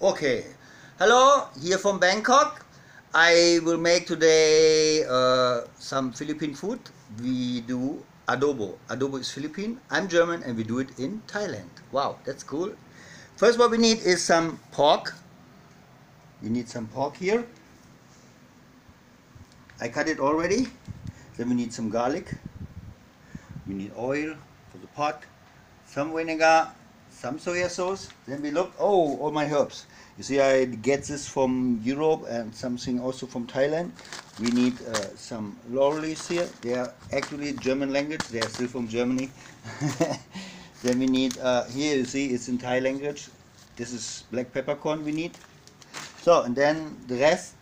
Okay, hello, here from Bangkok. I will make today some Philippine food. We do adobo. Adobo is Philippine. I'm German and we do it in Thailand. Wow, that's cool. First, what we need is some pork. We need some pork here. I cut it already. Then we need some garlic. We need oil for the pot, some vinegar, some soya sauce. Then we look, oh, all my herbs. You see, I get this from Europe and something also from Thailand. We need some laurel leaves here. They are actually German language. They are still from Germany. Then we need, here you see, it's in Thai language. This is black peppercorn we need. So, and then the rest,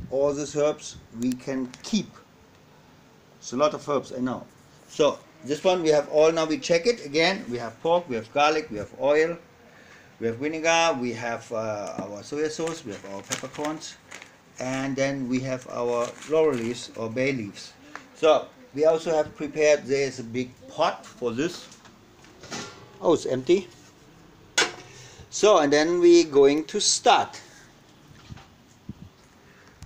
all these herbs, we can keep. It's a lot of herbs, I know. So, this one we have all now, we check it again. We have pork, we have garlic, we have oil, we have vinegar, we have our soya sauce, we have our peppercorns, and then we have our laurel leaves or bay leaves. So, we also have prepared, there's a big pot for this. Oh, it's empty. So, and then we're going to start.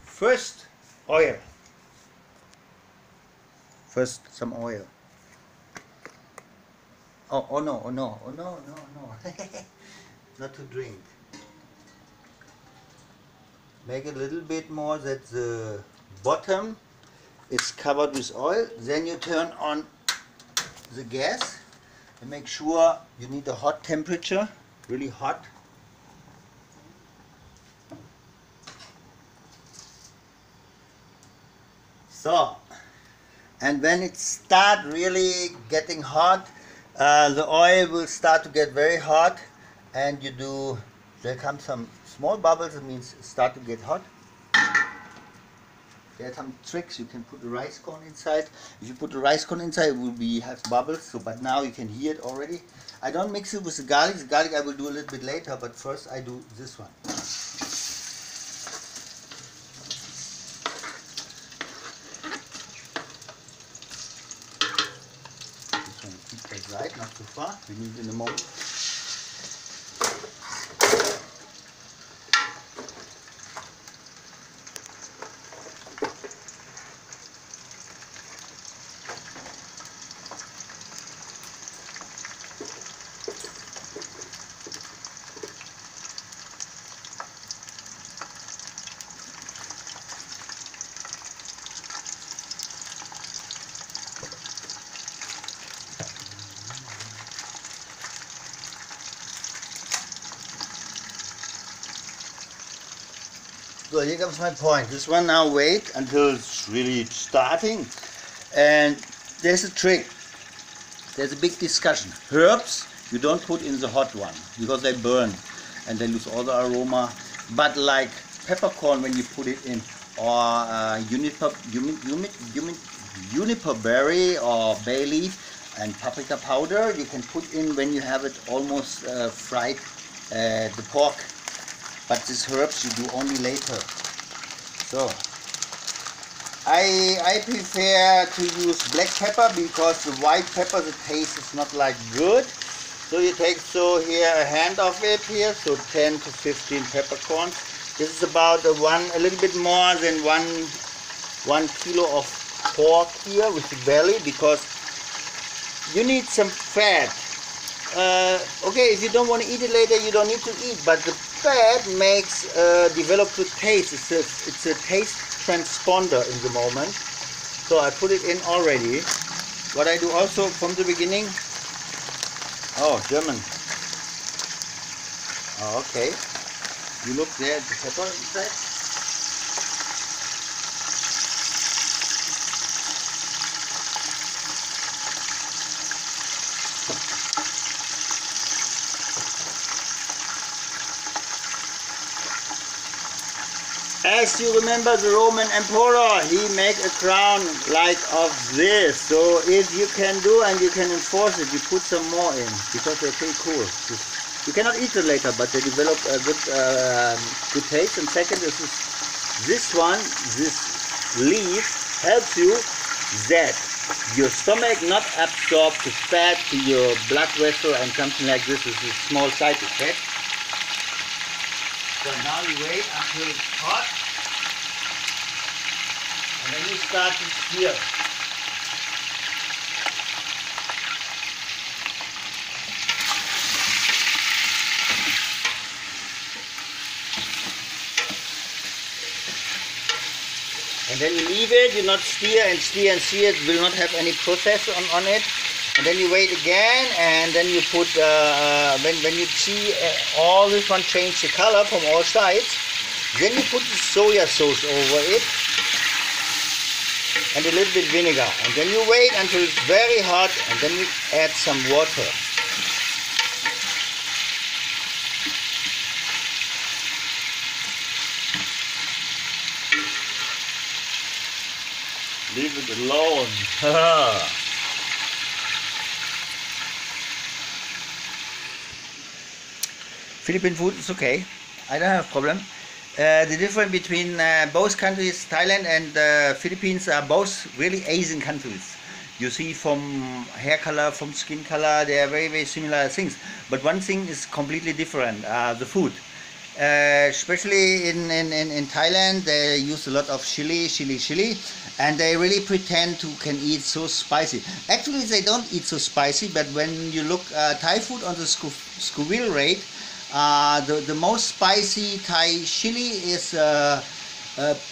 First, oil. First, some oil. Oh no, oh no, oh no, no, no. Not to drink. Make it a little bit more that the bottom is covered with oil. Then you turn on the gas and make sure you need a hot temperature, really hot. So, and when it starts really getting hot, the oil will start to get very hot, and you do, there come some small bubbles, it means start to get hot. There are some tricks, you can put a rice corn inside. If you put a rice corn inside, it will be have bubbles, so but now you can hear it already. I don't mix it with the garlic. The garlic I will do a little bit later, but first I do this one. Keep that right, not too far. We need in a moment. So here comes my point. This one now wait until it's really starting. And there's a trick. There's a big discussion. Herbs you don't put in the hot one because they burn and they lose all the aroma. But like peppercorn when you put it in, or juniper berry or bay leaf and paprika powder, you can put in when you have it almost fried the pork. But these herbs you do only later. So I prefer to use black pepper because the white pepper, the taste is not like good. So you take here a hand of it here, so 10 to 15 peppercorns. This is about a little bit more than one kilo of pork here with the belly, because you need some fat. Okay, if you don't want to eat it later, you don't need to eat, but the fat makes develop the taste. It's a taste transponder in the moment. So I put it in already. What I do also from the beginning. Oh, German. Oh, okay. You look there at the pepper inside. As you remember, the Roman emperor, he made a crown like of this. So if you can do and you can enforce it, you put some more in because they're pretty cool. You cannot eat it later, but they develop a good taste. And second is this one, this leaf helps you that your stomach not absorb the fat to your blood vessel and something like this. Is a small side effect. So now you wait until it's hot, and then you start to stir. And then you leave it, you not stir and stir and stir, it will not have any process on it. And then you wait again, and then you put, when you see all this one change the color from all sides, then you put the soya sauce over it and a little bit vinegar. And then you wait until it's very hot, and then you add some water. Leave it alone. Philippine food is okay. I don't have a problem. The difference between both countries, Thailand and Philippines, are both really Asian countries. You see from hair color, from skin color, they are very, very similar things. But one thing is completely different, the food. Especially in Thailand, they use a lot of chili, and they really pretend to can eat so spicy. Actually, they don't eat so spicy, but when you look Thai food on the Scoville rate, the most spicy Thai chili is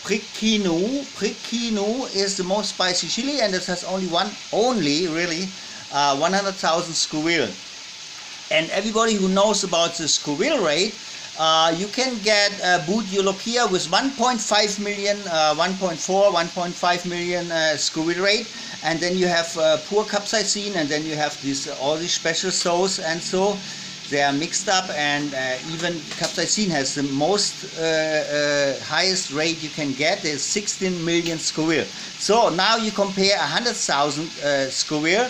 Prickinu. Prickinu is the most spicy chili, and it has only 100,000 Scoville. And everybody who knows about the Scoville rate, you can get Butyolokia with 1.5 million, 1.4, 1.5 million Scoville rate, and then you have pure capsaicin, and then you have this all these special sauce, and so they are mixed up, and even capsaicin has the most highest rate you can get is 16 million Scoville. So now you compare 100,000 Scoville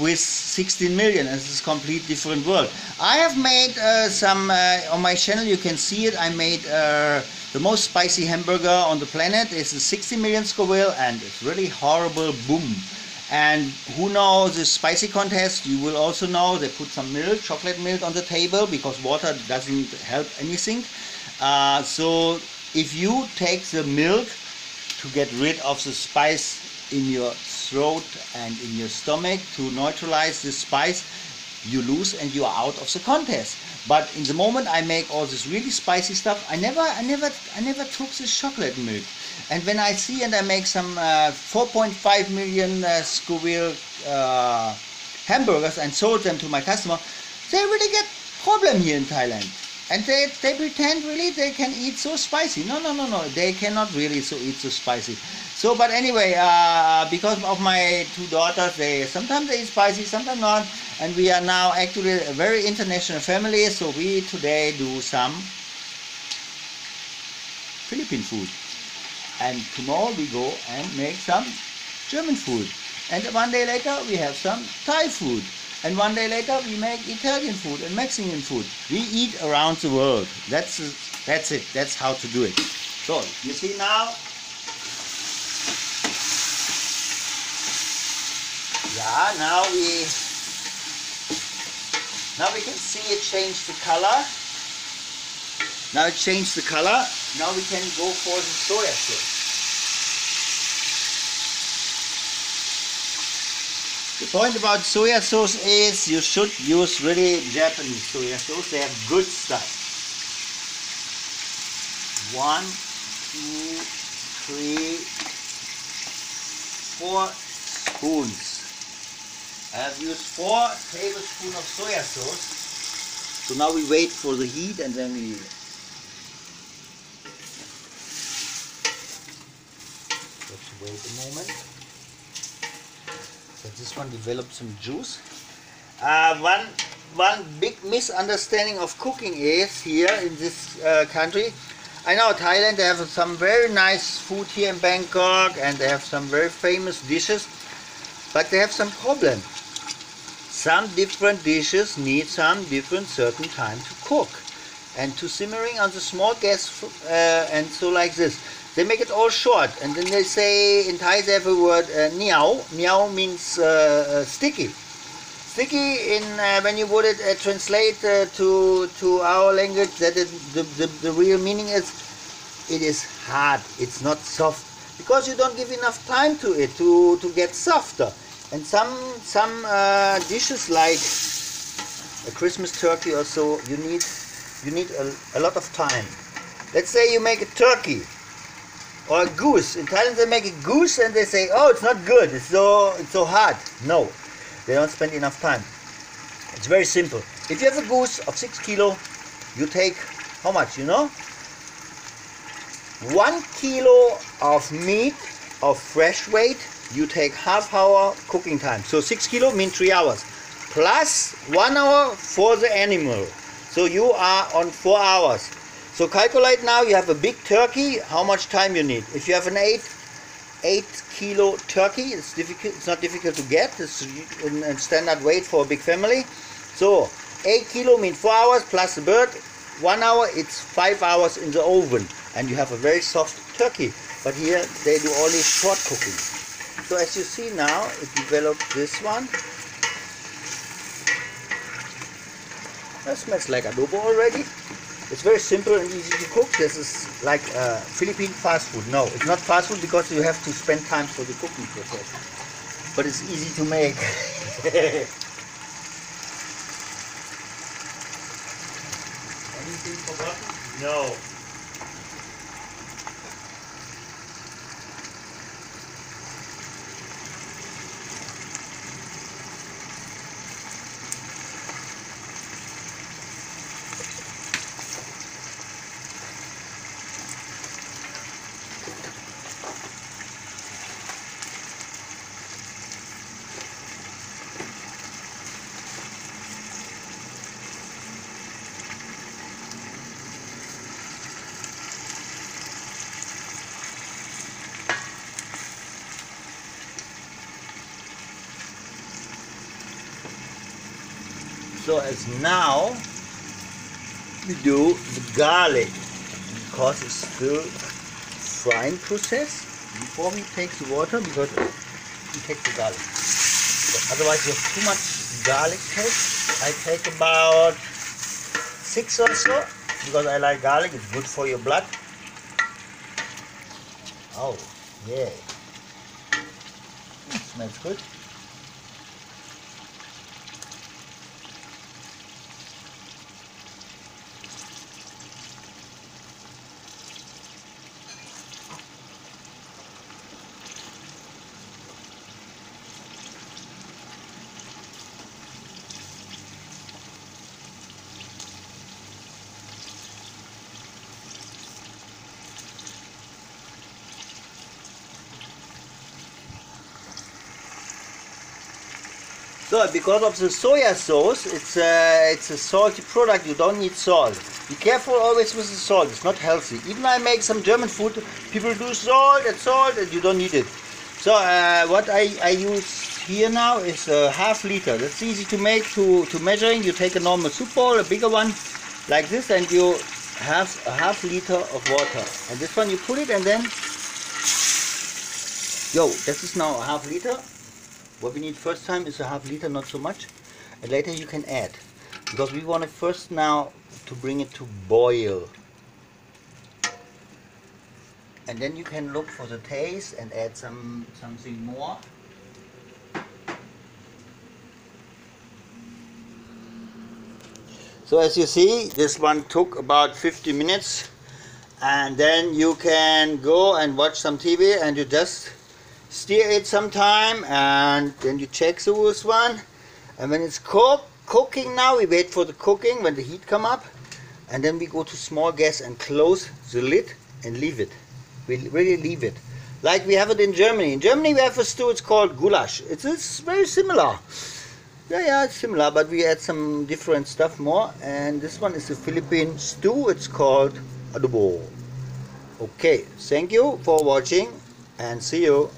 with 16 million, and this is a complete different world. I have made some on my channel, you can see it. I made the most spicy hamburger on the planet. It's a 60 million Scoville, and it's really horrible. Boom. And who knows the spicy contest, you will also know they put some milk, chocolate milk on the table, because water doesn't help anything. So if you take the milk to get rid of the spice in your throat and in your stomach, to neutralize the spice, you lose and you are out of the contest. But in the moment I make all this really spicy stuff, I never took this chocolate milk. And when I see and I make some 4.5 million Scoville hamburgers and sold them to my customer, they really get problem here in Thailand. And they pretend really they can eat so spicy. No, they cannot really eat so spicy. So, but anyway, because of my two daughters, sometimes they eat spicy, sometimes not. And we are now actually a very international family, so we today do some Philippine food. And tomorrow we go and make some German food. And one day later we have some Thai food. And one day later we make Italian food and Mexican food. We eat around the world. That's it. That's how to do it. So you see now. Yeah, now we can see it change the color. Now it changed the color. Now we can go for the soya sauce. The point about soya sauce is you should use really Japanese soya sauce. They have good stuff. 1, 2, 3, 4 spoons. I have used 4 tablespoons of soya sauce. So now we wait for the heat, and then we let's wait a moment. So this one developed some juice. One big misunderstanding of cooking is here in this country. I know Thailand, they have some very nice food here in Bangkok, and they have some very famous dishes, but they have some problem. Some different dishes need some different certain time to cook and to simmering on the small gas, and so like this. They make it all short, and then they say in Thai they have a word niao. Niao means sticky. sticky in when you would it translate to our language. That the real meaning is it is hard. It's not soft because you don't give enough time to it to get softer. And some dishes like a Christmas turkey or so, you need a lot of time. Let's say you make a turkey or a goose. In Thailand they make a goose and they say, oh, it's not good, it's so hard. No, they don't spend enough time. It's very simple. If you have a goose of 6 kilo, you take how much, you know? 1 kilo of meat of fresh weight, you take half hour cooking time. So 6 kilo means 3 hours. Plus 1 hour for the animal. So you are on 4 hours. So calculate now, you have a big turkey, how much time you need. If you have an 8 kilo turkey, it's not difficult to get. It's a standard weight for a big family. So 8 kilo means 4 hours plus the bird, 1 hour, it's 5 hours in the oven. And you have a very soft turkey. But here they do only short cooking. So as you see now, it developed this one. That smells like adobo already. It's very simple and easy to cook. This is like Philippine fast food. No, it's not fast food because you have to spend time for the cooking process. But it's easy to make. Anything forgotten? No. So as now we do the garlic because it's still frying process before we take the water, because we take the garlic. So otherwise you have too much garlic taste. I take about 6 or so because I like garlic. It's good for your blood. Oh yeah, smells good. So because of the soya sauce, it's a salty product. You don't need salt. Be careful always with the salt. It's not healthy. Even I make some German food, people do salt, and you don't need it. So what I use here now is a half liter. That's easy to make, to measuring. You take a normal soup bowl, a bigger one, like this, and you have a half liter of water. And this one you put it, and then, this is now a half liter. What we need first time is a half liter, not so much, and later you can add, because we want it first now to bring it to boil, and then you can look for the taste and add something more. So as you see, this one took about 50 minutes, and then you can go and watch some TV and you just stir it sometime, and then you check this one, and when it's cooking now, we wait for the cooking when the heat come up, and then we go to small gas and close the lid and leave it. We really leave it like we have it in Germany. In Germany we have a stew, it's called goulash. It's very similar. Yeah, it's similar, but we add some different stuff more, and this one is a Philippine stew. It's called adobo. Okay, thank you for watching and see you.